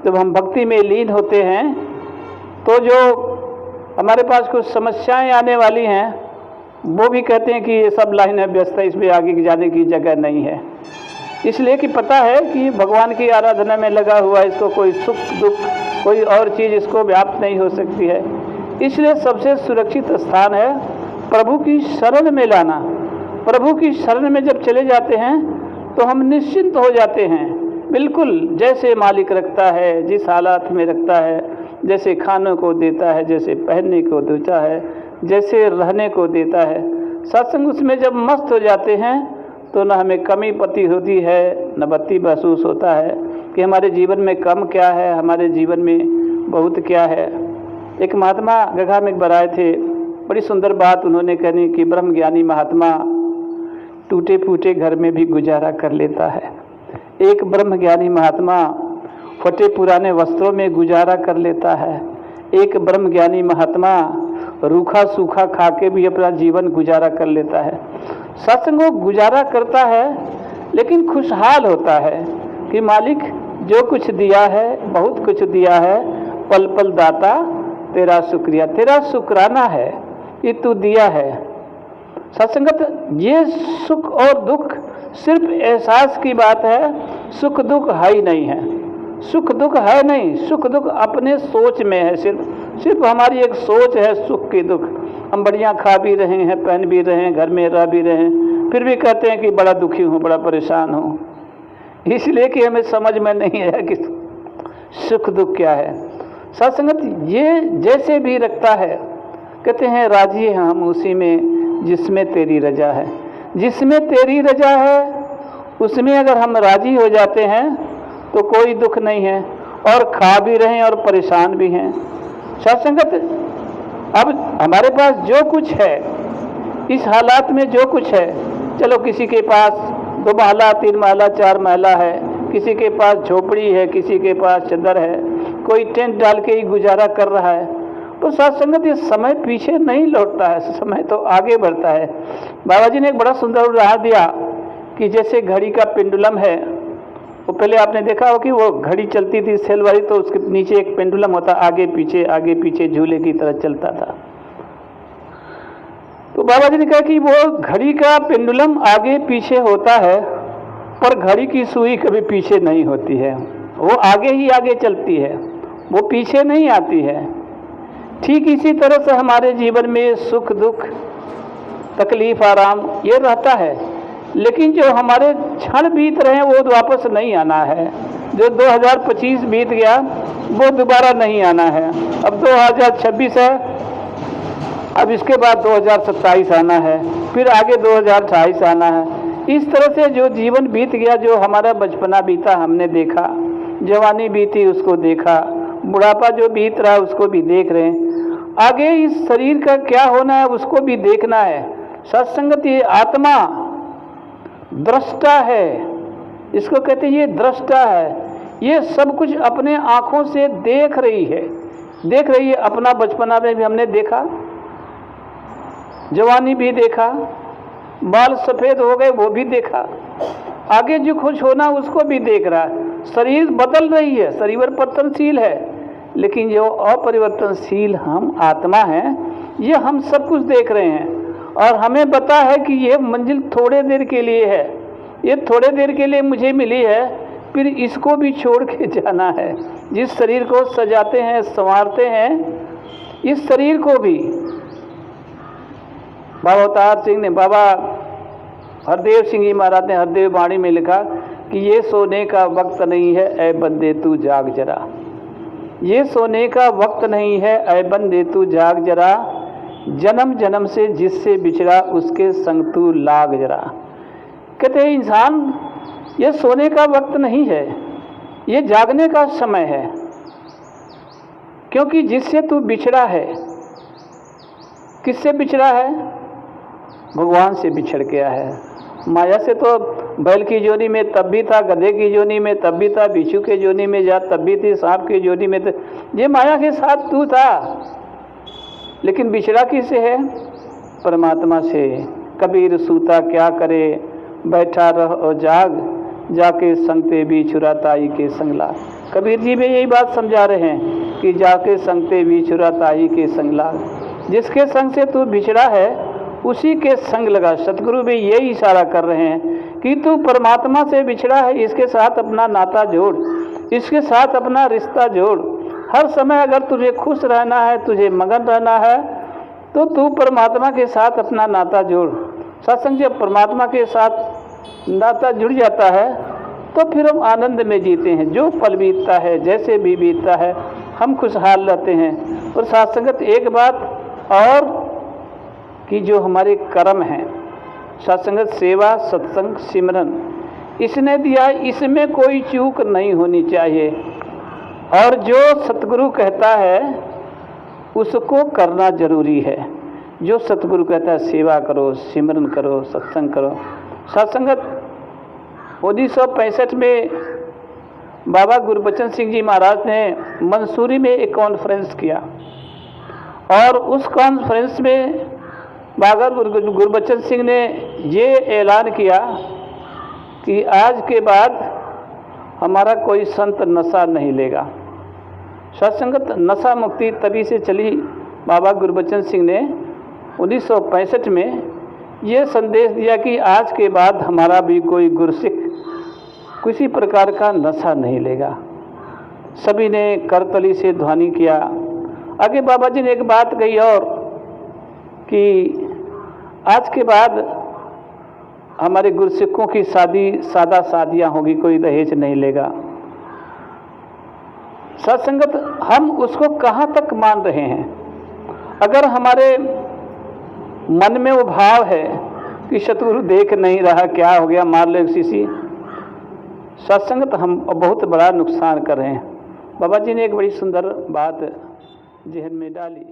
जब हम भक्ति में लीन होते हैं तो जो हमारे पास कुछ समस्याएं आने वाली हैं वो भी कहते हैं कि ये सब लाइन है, व्यस्त है, इसमें आगे जाने की जगह नहीं है। इसलिए कि पता है कि भगवान की आराधना में लगा हुआ है, इसको कोई सुख दुख कोई और चीज़ इसको व्याप्त नहीं हो सकती है। इसलिए सबसे सुरक्षित स्थान है प्रभु की शरण में लाना। प्रभु की शरण में जब चले जाते हैं तो हम निश्चिंत हो जाते हैं, बिल्कुल जैसे मालिक रखता है, जिस हालात में रखता है, जैसे खाने को देता है, जैसे पहनने को देता है, जैसे रहने को देता है। सत्संग उसमें जब मस्त हो जाते हैं तो न हमें कमी पति होती है, न बत्ती महसूस होता है कि हमारे जीवन में कम क्या है, हमारे जीवन में बहुत क्या है। एक महात्मा गंगा में एक बार आए थे, बड़ी सुंदर बात उन्होंने कही कि ब्रह्म ज्ञानी महात्मा टूटे फूटे घर में भी गुजारा कर लेता है। एक ब्रह्म ज्ञानी महात्मा फटे पुराने वस्त्रों में गुजारा कर लेता है। एक ब्रह्म ज्ञानी महात्मा रूखा सूखा खा के भी अपना जीवन गुजारा कर लेता है। सत्संग गुजारा करता है लेकिन खुशहाल होता है कि मालिक जो कुछ दिया है, बहुत कुछ दिया है, पल पल दाता तेरा शुक्रिया, तेरा शुक्राना है कि तू दिया है। सत्संगत ये सुख और दुख सिर्फ एहसास की बात है, सुख दुख है ही नहीं है। सुख दुख है नहीं, सुख दुख अपने सोच में है। सिर्फ हमारी एक सोच है सुख की दुख। हम बढ़िया खा भी रहे हैं, पहन भी रहे हैं, घर में रह भी रहे हैं, फिर भी कहते हैं कि बड़ा दुखी हूँ, बड़ा परेशान हूँ, इसलिए कि हमें समझ में नहीं है कि सुख दुख क्या है। सत्संगत ये जैसे भी रखता है, कहते हैं राजी हैं हम उसी में जिसमें तेरी रजा है। जिसमें तेरी रजा है उसमें अगर हम राजी हो जाते हैं तो कोई दुख नहीं है, और खा भी रहे हैं और परेशान भी हैं। सत्संगत अब हमारे पास जो कुछ है, इस हालात में जो कुछ है, चलो किसी के पास 2 महला 3 महला 4 महला है, किसी के पास झोपड़ी है, किसी के पास चादर है, कोई टेंट डाल के ही गुजारा कर रहा है। तो सत्संगत ये समय पीछे नहीं लौटता है, समय तो आगे बढ़ता है। बाबा जी ने एक बड़ा सुंदर उदाहरण दिया कि जैसे घड़ी का पेंडुलम है, वो पहले आपने देखा हो कि वो घड़ी चलती थी सेल वाली, तो उसके नीचे एक पेंडुलम होता, आगे पीछे झूले की तरह चलता था। तो बाबा जी ने कहा कि वो घड़ी का पेंडुलम आगे पीछे होता है, पर घड़ी की सुई कभी पीछे नहीं होती है, वो आगे ही आगे चलती है, वो पीछे नहीं आती है। ठीक इसी तरह से हमारे जीवन में सुख दुख तकलीफ आराम ये रहता है, लेकिन जो हमारे क्षण बीत रहे हैं वो वापस नहीं आना है। जो 2025 बीत गया वो दोबारा नहीं आना है। अब 2026 है, अब इसके बाद 2027 आना है, फिर आगे 2028 आना है। इस तरह से जो जीवन बीत गया, जो हमारा बचपना बीता हमने देखा, जवानी बीती उसको देखा, बुढ़ापा जो बीत रहा उसको भी देख रहे हैं, आगे इस शरीर का क्या होना है उसको भी देखना है। सत्संगत ये आत्मा दृष्टा है, इसको कहते हैं ये दृष्टा है, ये सब कुछ अपने आँखों से देख रही है। अपना बचपना में भी हमने देखा, जवानी भी देखा, बाल सफ़ेद हो गए वो भी देखा, आगे जो कुछ होना उसको भी देख रहा है। शरीर बदल रही है, शरीर परिवर्तनशील है, लेकिन जो अपरिवर्तनशील हम आत्मा हैं, ये हम सब कुछ देख रहे हैं। और हमें पता है कि ये मंजिल थोड़े देर के लिए है, ये थोड़े देर के लिए मुझे मिली है, फिर इसको भी छोड़ के जाना है। जिस शरीर को सजाते हैं संवारते हैं, इस शरीर को भी बाबा अवतार सिंह ने, बाबा हरदेव सिंह जी महाराज ने हरदेव वाणी में लिखा कि ये सोने का वक्त नहीं है ऐ बंदे तू जाग जरा, ये सोने का वक्त नहीं है ऐ बंदे तू जाग जरा, जन्म जन्म से जिससे बिछड़ा उसके संग तू लाग जरा। कहते हैं इंसान ये सोने का वक्त नहीं है, ये जागने का समय है, क्योंकि जिससे तू बिछड़ा है, किससे बिछड़ा है? भगवान से बिछड़ गया है। माया से तो बैल की जोनी में तब भी था, गधे की जोनी में तब भी था, बिच्छू के जोनी में जा तब भी थी, सांप की जोनी में तो ये माया के साथ तू था, लेकिन बिछड़ा किससे है? परमात्मा से। कबीर सूता क्या करे, बैठा रह और जाग, जाके संगते भी छुराताई के संगला। कबीर जी भी यही बात समझा रहे हैं कि जाके संगते बिछुरा ताई के संग लाग। जिसके संग से तू बिछड़ा है उसी के संग लगा। सतगुरु भी यही इशारा कर रहे हैं कि तू परमात्मा से बिछड़ा है, इसके साथ अपना नाता जोड़, इसके साथ अपना रिश्ता जोड़। हर समय अगर तुझे खुश रहना है, तुझे मगन रहना है, तो तू परमात्मा के साथ अपना नाता जोड़। सत्संग जब परमात्मा के साथ नाता जुड़ जाता है तो फिर हम आनंद में जीते हैं। जो पल बीतता है, जैसे भी बीतता है, हम खुशहाल रहते हैं। और सत्संगत एक बात और कि जो हमारे कर्म हैं, सत्संगत सेवा, सत्संग, सिमरन, इसने दिया, इसमें कोई चूक नहीं होनी चाहिए। और जो सतगुरु कहता है उसको करना जरूरी है। जो सतगुरु कहता है सेवा करो, सिमरन करो, सत्संग करो। सत्संगत 1965 में बाबा गुरबचन सिंह जी महाराज ने मंसूरी में एक कॉन्फ्रेंस किया और उस कॉन्फ्रेंस में बाबा गुरबचन सिंह ने ये ऐलान किया कि आज के बाद हमारा कोई संत नशा नहीं लेगा। सत्संगत नशा मुक्ति तभी से चली। बाबा गुरबचन सिंह ने 1965 में ये संदेश दिया कि आज के बाद हमारा भी कोई गुरसिख किसी प्रकार का नशा नहीं लेगा। सभी ने करतली से ध्वनि किया। आगे बाबा जी ने एक बात कही और कि आज के बाद हमारे गुरसिखों की शादी सादा शादियाँ होगी, कोई दहेज नहीं लेगा। सत्संगत हम उसको कहाँ तक मान रहे हैं? अगर हमारे मन में वो भाव है कि सतगुरु देख नहीं रहा, क्या हो गया, मार ले सीसी, सत्संगत हम बहुत बड़ा नुकसान कर रहे हैं। बाबा जी ने एक बड़ी सुंदर बात जहन में डाली।